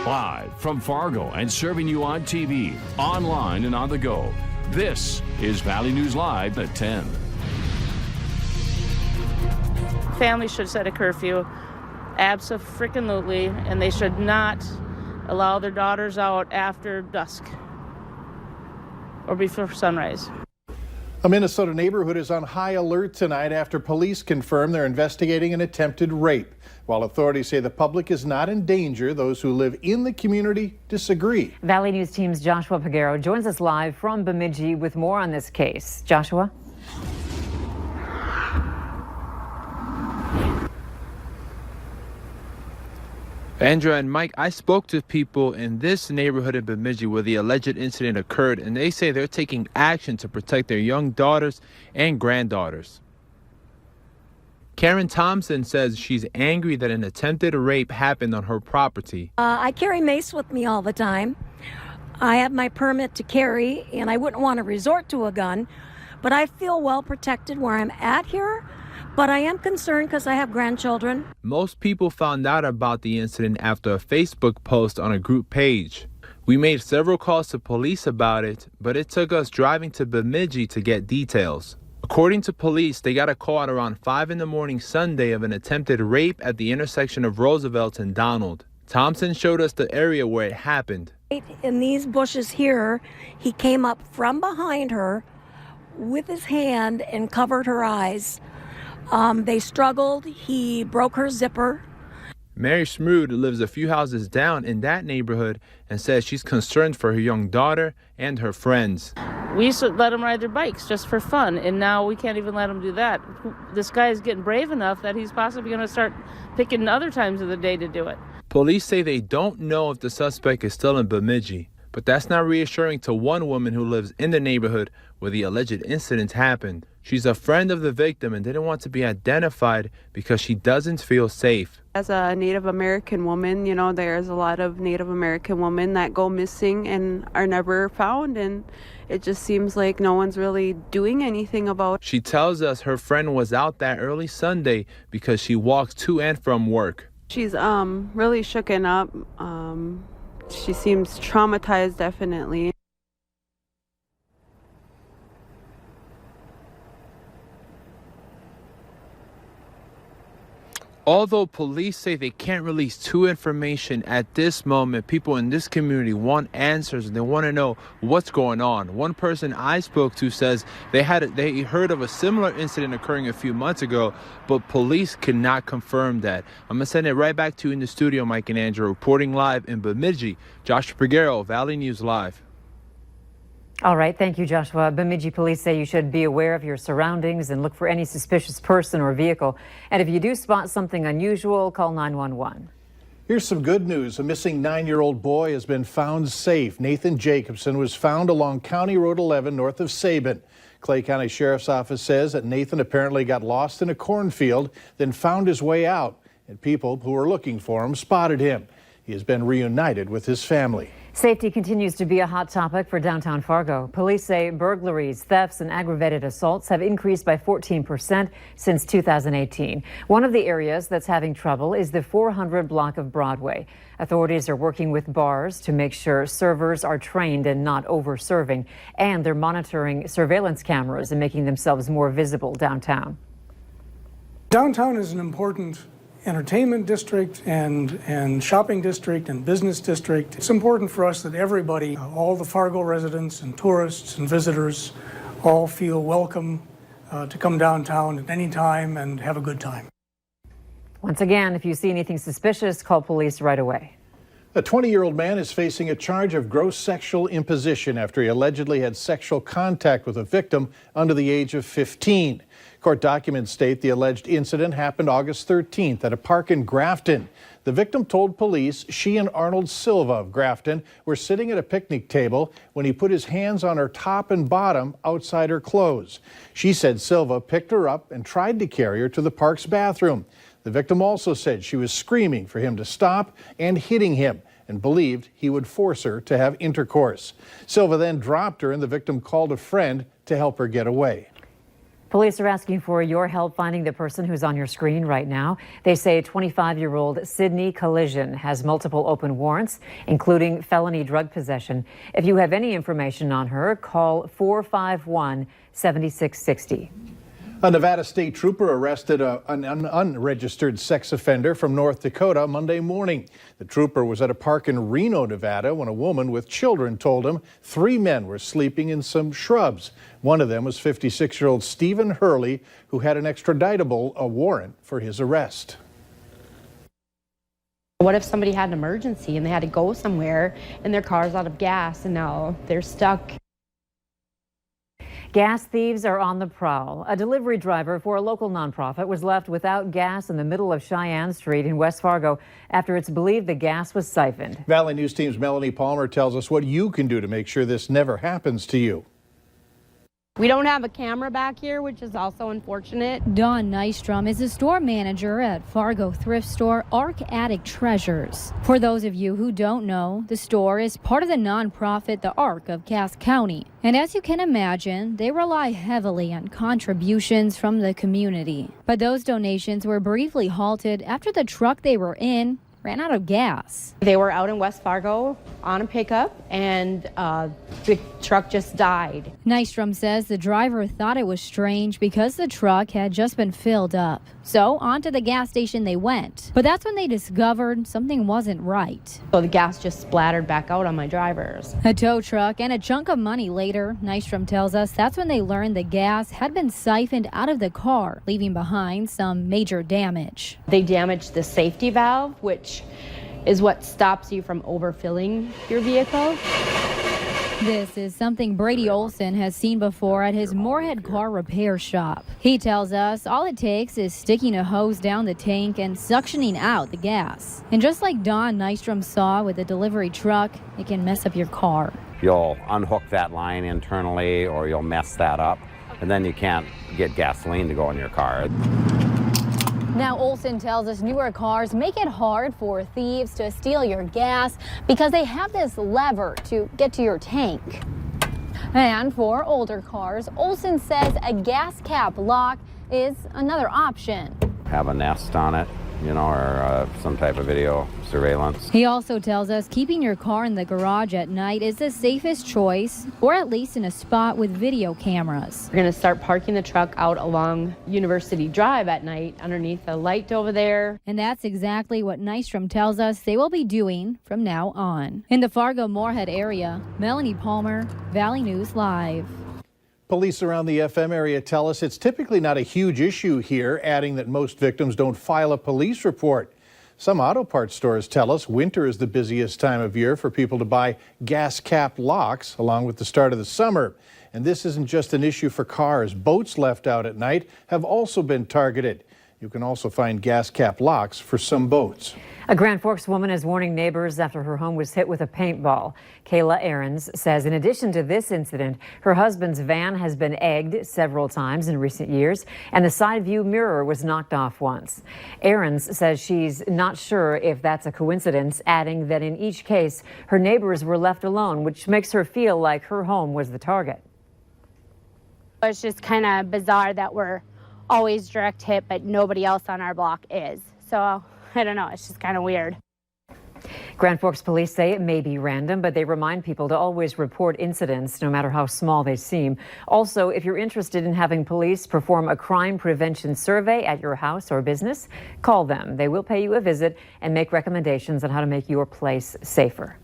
Live from Fargo and serving you on TV, online, and on the go. This is Valley News Live at 10. Families should set a curfew, abso-freaking-lutely, and they should not allow their daughters out after dusk or before sunrise. A Minnesota neighborhood is on high alert tonight after police confirm they're investigating an attempted rape. While authorities say the public is not in danger, those who live in the community disagree. Valley News Team's Joshua Peguero joins us live from Bemidji with more on this case. Joshua? Andrea and Mike, I spoke to people in this neighborhood in Bemidji where the alleged incident occurred, and they say they're taking action to protect their young daughters and granddaughters. Karen Thompson says she's angry that an attempted rape happened on her property. I carry mace with me all the time. I have my permit to carry, and I wouldn't want to resort to a gun, but I feel well protected where I'm at here. But I am concerned because I have grandchildren. Most people found out about the incident after a Facebook post on a group page. We made several calls to police about it, but it took us driving to Bemidji to get details. According to police, they got a call at around 5 in the morning Sunday of an attempted rape at the intersection of Roosevelt and Donald. Thompson showed us the area where it happened. In these bushes here, he came up from behind her with his hand and covered her eyes. They struggled. He broke her zipper. Mary Smood lives a few houses down in that neighborhood and says she's concerned for her young daughter and her friends. We used to let them ride their bikes just for fun, and now we can't even let them do that. This guy is getting brave enough that he's possibly going to start picking other times of the day to do it. Police say they don't know if the suspect is still in Bemidji, but that's not reassuring to one woman who lives in the neighborhood where the alleged incident happened. She's a friend of the victim and didn't want to be identified because she doesn't feel safe. As a Native American woman, you know, there's a lot of Native American women that go missing and are never found, and it just seems like no one's really doing anything about it. She tells us her friend was out that early Sunday because she walks to and from work. She's really shooken up. She seems traumatized, definitely. Although police say they can't release too information at this moment, people in this community want answers and they want to know what's going on. One person I spoke to says they heard of a similar incident occurring a few months ago, but police could not confirm that. I'm going to send it right back to you in the studio, Mike and Andrew, reporting live in Bemidji. Joshua Peguero, Valley News Live. All right, thank you, Joshua. Bemidji police say you should be aware of your surroundings and look for any suspicious person or vehicle. And if you do spot something unusual, call 911. Here's some good news. A missing 9-year-old boy has been found safe. Nathan Jacobson was found along County Road 11 north of Sabin. Clay County Sheriff's Office says that Nathan apparently got lost in a cornfield, then found his way out, and people who were looking for him spotted him. He has been reunited with his family. Safety continues to be a hot topic for downtown Fargo. Police say burglaries, thefts, and aggravated assaults have increased by 14% since 2018. One of the areas that's having trouble is the 400 block of Broadway. Authorities are working with bars to make sure servers are trained and not over-serving, and they're monitoring surveillance cameras and making themselves more visible downtown. Downtown is an important entertainment district and shopping district and business district. It's important for us that everybody, all the Fargo residents and tourists and visitors, all feel welcome to come downtown at any time and have a good time. Once again, if you see anything suspicious, call police right away. A 20-year-old man is facing a charge of gross sexual imposition after he allegedly had sexual contact with a victim under the age of 15. Court documents state the alleged incident happened August 13th at a park in Grafton. The victim told police she and Arnold Silva of Grafton were sitting at a picnic table when he put his hands on her top and bottom outside her clothes. She said Silva picked her up and tried to carry her to the park's bathroom. The victim also said she was screaming for him to stop and hitting him and believed he would force her to have intercourse. Silva then dropped her and the victim called a friend to help her get away. Police are asking for your help finding the person who's on your screen right now. They say 25-year-old Sydney Collision has multiple open warrants, including felony drug possession. If you have any information on her, call 451-7660. A Nevada state trooper arrested an unregistered sex offender from North Dakota Monday morning. The trooper was at a park in Reno, Nevada, when a woman with children told him 3 men were sleeping in some shrubs. One of them was 56-year-old Stephen Hurley, who had an extraditable warrant for his arrest. What if somebody had an emergency and they had to go somewhere and their car's out of gas and now they're stuck? Gas thieves are on the prowl. A delivery driver for a local nonprofit was left without gas in the middle of Cheyenne Street in West Fargo after it's believed the gas was siphoned. Valley News Team's Melanie Palmer tells us what you can do to make sure this never happens to you. We don't have a camera back here, which is also unfortunate. Dawn Nystrom is a store manager at Fargo thrift store Ark Attic Treasures. For those of you who don't know, the store is part of the nonprofit The Ark of Cass County. And as you can imagine, they rely heavily on contributions from the community. But those donations were briefly halted after the truck they were in ran out of gas. They were out in West Fargo on a pickup and the truck just died. Nystrom says the driver thought it was strange because the truck had just been filled up. So onto the gas station they went. But that's when they discovered something wasn't right. So the gas just splattered back out on my drivers. A tow truck and a chunk of money later, Nystrom tells us that's when they learned the gas had been siphoned out of the car, leaving behind some major damage. They damaged the safety valve, which is what stops you from overfilling your vehicle. This is something Brady Olson has seen before at his Moorhead car repair shop. He tells us all it takes is sticking a hose down the tank and suctioning out the gas. And just like Dawn Nystrom saw with the delivery truck, it can mess up your car. You'll unhook that line internally or you'll mess that up, and then you can't get gasoline to go in your car. Now, Olson tells us newer cars make it hard for thieves to steal your gas because they have this lever to get to your tank. And for older cars, Olson says a gas cap lock is another option. Have a Nest on it, or some type of video surveillance. He also tells us keeping your car in the garage at night is the safest choice, or at least in a spot with video cameras. We're going to start parking the truck out along University Drive at night underneath a light over there. And that's exactly what Nystrom tells us they will be doing from now on. In the Fargo-Moorhead area, Melanie Palmer, Valley News Live. Police around the FM area tell us it's typically not a huge issue here, adding that most victims don't file a police report. Some auto parts stores tell us winter is the busiest time of year for people to buy gas cap locks, along with the start of the summer. And this isn't just an issue for cars. Boats left out at night have also been targeted. You can also find gas cap locks for some boats. A Grand Forks woman is warning neighbors after her home was hit with a paintball. Kayla Ahrens says in addition to this incident, her husband's van has been egged several times in recent years, and the side view mirror was knocked off once. Ahrens says she's not sure if that's a coincidence, adding that in each case, her neighbors were left alone, which makes her feel like her home was the target. It's just kind of bizarre that we're always direct hit, but nobody else on our block is. So I don't know, it's just kind of weird. Grand Forks police say it may be random, but they remind people to always report incidents, no matter how small they seem. Also, if you're interested in having police perform a crime prevention survey at your house or business, call them. They will pay you a visit and make recommendations on how to make your place safer.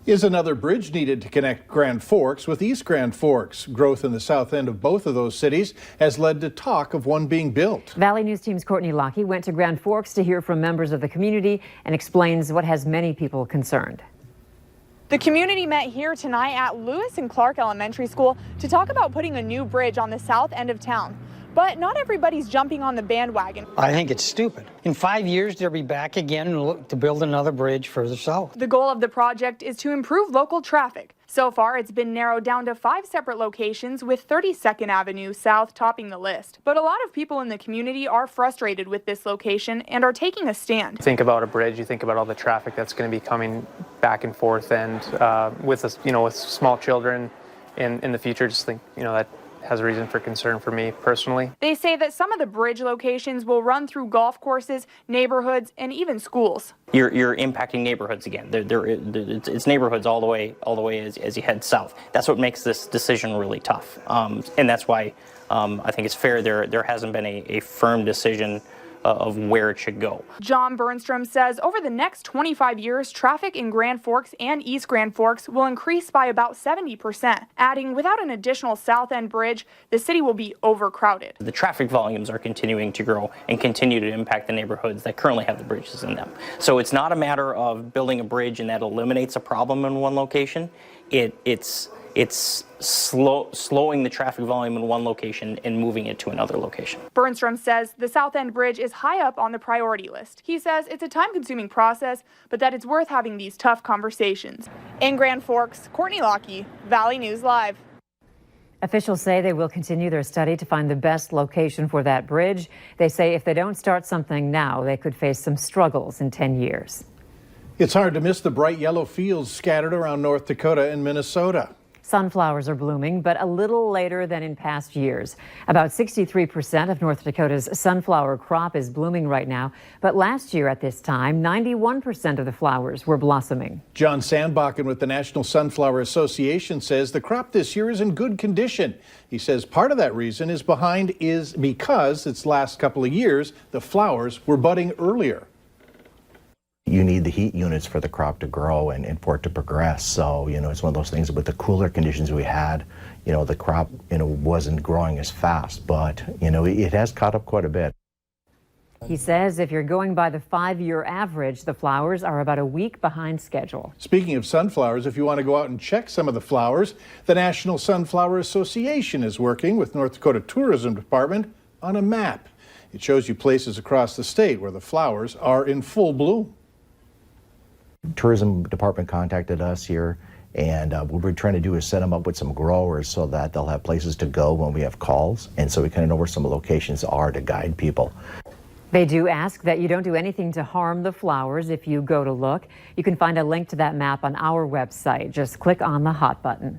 Is another bridge needed to connect Grand Forks with East Grand Forks? Growth in the south end of both of those cities has led to talk of one being built. Valley News Team's Courtney Lockie went to Grand Forks to hear from members of the community and explains what has many people concerned. The community met here tonight at Lewis and Clark Elementary School to talk about putting a new bridge on the south end of town. But not everybody's jumping on the bandwagon. I think it's stupid. In 5 years, they'll be back again and look to build another bridge further south. The goal of the project is to improve local traffic. So far, it's been narrowed down to 5 separate locations, with 32nd Avenue South topping the list. But a lot of people in the community are frustrated with this location and are taking a stand. Think about a bridge, you think about all the traffic that's going to be coming back and forth, and with small children in the future, just think, that has reason for concern for me personally. They say that some of the bridge locations will run through golf courses, neighborhoods, and even schools. You're impacting neighborhoods again. It's neighborhoods all the way as you head south. That's what makes this decision really tough, and that's why I think it's fair there hasn't been a firm decision of where it should go. John Bernstrom says over the next 25 years, traffic in Grand Forks and East Grand Forks will increase by about 70%, adding without an additional South End bridge, the city will be overcrowded. The traffic volumes are continuing to grow and continue to impact the neighborhoods that currently have the bridges in them. So it's not a matter of building a bridge and that eliminates a problem in one location. It's slowing the traffic volume in one location and moving it to another location. Bernstrom says the South End Bridge is high up on the priority list. He says it's a time-consuming process, but that it's worth having these tough conversations. In Grand Forks, Courtney Lockie, Valley News Live. Officials say they will continue their study to find the best location for that bridge. They say if they don't start something now, they could face some struggles in 10 years. It's hard to miss the bright yellow fields scattered around North Dakota and Minnesota. Sunflowers are blooming, but a little later than in past years. About 63% of North Dakota's sunflower crop is blooming right now, but last year at this time, 91% of the flowers were blossoming. John Sandbakken with the National Sunflower Association says the crop this year is in good condition. He says part of that reason is because its last couple of years, the flowers were budding earlier. You need the heat units for the crop to grow and for it to progress. So, it's one of those things with the cooler conditions we had, the crop, wasn't growing as fast, but, it has caught up quite a bit. He says if you're going by the 5-year average, the flowers are about a week behind schedule. Speaking of sunflowers, if you want to go out and check some of the flowers, the National Sunflower Association is working with North Dakota Tourism Department on a map. It shows you places across the state where the flowers are in full bloom. Tourism department contacted us here, and what we're trying to do is set them up with some growers so that they'll have places to go when we have calls, and so we kind of know where some locations are to guide people. They do ask that you don't do anything to harm the flowers if you go to look. You can find a link to that map on our website. Just click on the hot button.